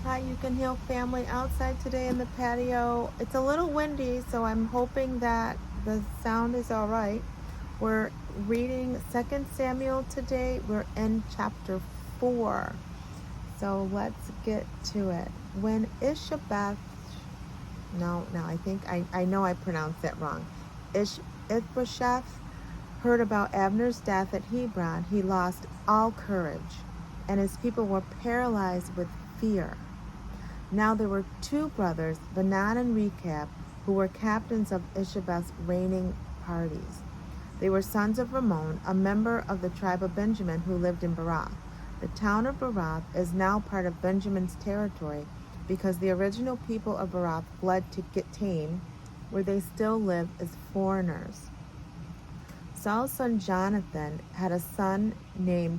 Hi, You Can Heal family outside today in the patio. It's a little windy, so I'm hoping that the sound is all right. We're reading 2 Samuel today. We're in chapter 4. So let's get to it. When Ishabeth, I know I pronounced that wrong. Ishbosheth heard about Abner's death at Hebron, he lost all courage, and his people were paralyzed with fear. Now there were 2 brothers, Banan and Rechab, who were captains of Ishabeth's reigning parties. They were sons of Ramon, a member of the tribe of Benjamin who lived in Barath. The town of Barath is now part of Benjamin's territory because the original people of Barath fled to Gittaim, where they still live as foreigners. Saul's son Jonathan had a son named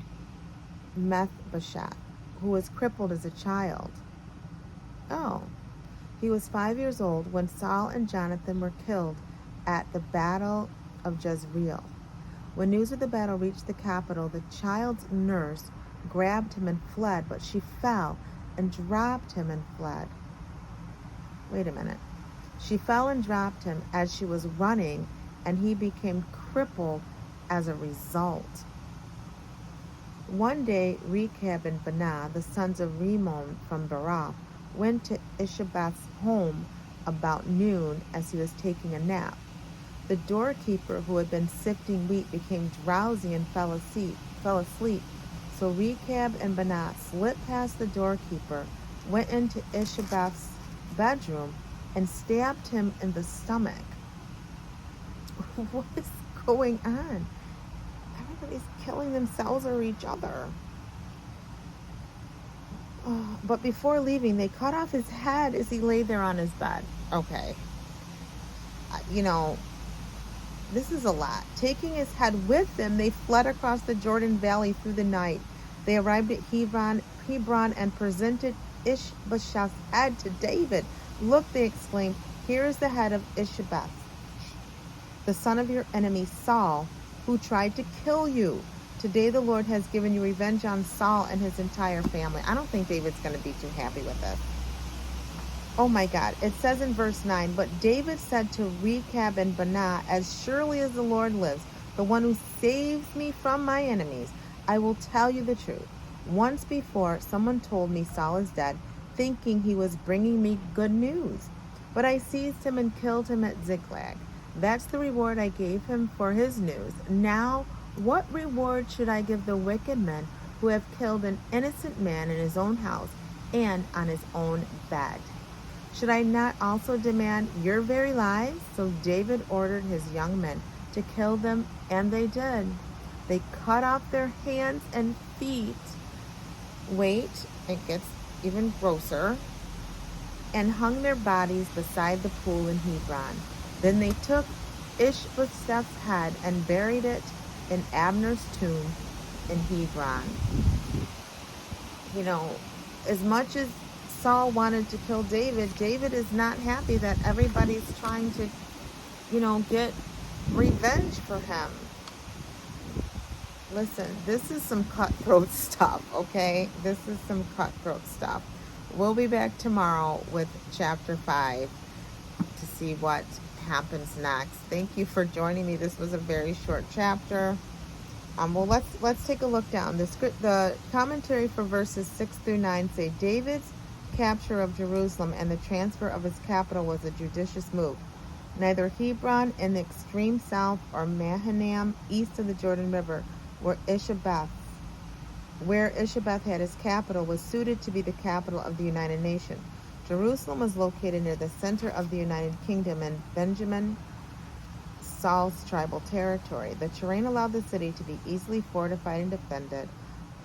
Mephibosheth, who was crippled as a child. Oh, he was 5 years old when Saul and Jonathan were killed at the Battle of Jezreel. When news of the battle reached the capital, the child's nurse grabbed him and fled, but she fell and dropped him and fled. Wait a minute. She fell and dropped him as she was running, and he became crippled as a result. One day, Rechab and Baanah, the sons of Rimmon from Barath, went to Ishabeth's home about noon as he was taking a nap. The doorkeeper, who had been sifting wheat, became drowsy and fell asleep. So Rechab and Baanah slipped past the doorkeeper, went into Ishabeth's bedroom, and stabbed him in the stomach. What is going on? Everybody's killing themselves or each other. But before leaving, they cut off his head as he lay there on his bed. Okay. This is a lot. Taking his head with them, they fled across the Jordan Valley through the night. They arrived at Hebron and presented Ishbosheth's head to David. Look, they exclaimed, here is the head of Ishabeth, the son of your enemy Saul, who tried to kill you. Today the Lord has given you revenge on Saul and his entire family. I don't think David's going to be too happy with this. Oh my God. It says in verse 9, but David said to Rechab and Baanah, as surely as the Lord lives, the one who saves me from my enemies, I will tell you the truth. Once before, someone told me Saul is dead, thinking he was bringing me good news. But I seized him and killed him at Ziklag. That's the reward I gave him for his news. Now, what reward should I give the wicked men who have killed an innocent man in his own house and on his own bed? Should I not also demand your very lives? So David ordered his young men to kill them, and they did. They cut off their hands and feet. Wait, it gets even grosser. And hung their bodies beside the pool in Hebron. Then they took Ishbosheth's head and buried it in Abner's tomb in Hebron. As much as Saul wanted to kill David, David is not happy that everybody's trying to, get revenge for him. Listen, this is some cutthroat stuff, okay? This is some cutthroat stuff. We'll be back tomorrow with chapter 5 to see what happens next. Thank you for joining me. This was a very short chapter. Let's take a look down. The commentary for verses 6 through 9 say David's capture of Jerusalem and the transfer of its capital was a judicious move. Neither Hebron in the extreme south or Mahanaim east of the Jordan River, where Ishabeth had his capital, was suited to be the capital of the United Nations. Jerusalem was located near the center of the United Kingdom and Benjamin, Saul's tribal territory. The terrain allowed the city to be easily fortified and defended.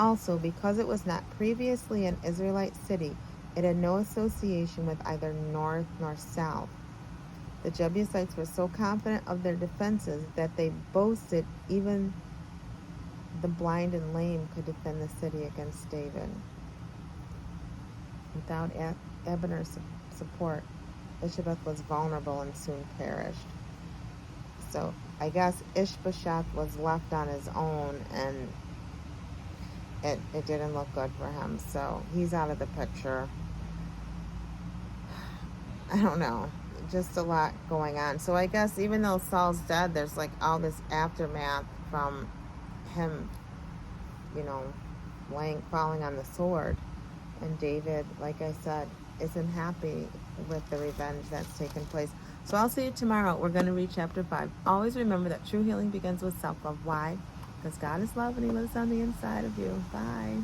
Also, because it was not previously an Israelite city, it had no association with either north nor south. The Jebusites were so confident of their defenses that they boasted even the blind and lame could defend the city against David. Without Abner's support, Ishabeth was vulnerable and soon perished. So I guess Ishbosheth was left on his own, and it didn't look good for him. So he's out of the picture. I don't know, just a lot going on. So I guess even though Saul's dead, there's like all this aftermath from him, you know, falling on the sword. And David, like I said, isn't happy with the revenge that's taken place. So I'll see you tomorrow. We're going to read chapter 5. Always remember that true healing begins with self-love. Why? Because God is love and he lives on the inside of you. Bye.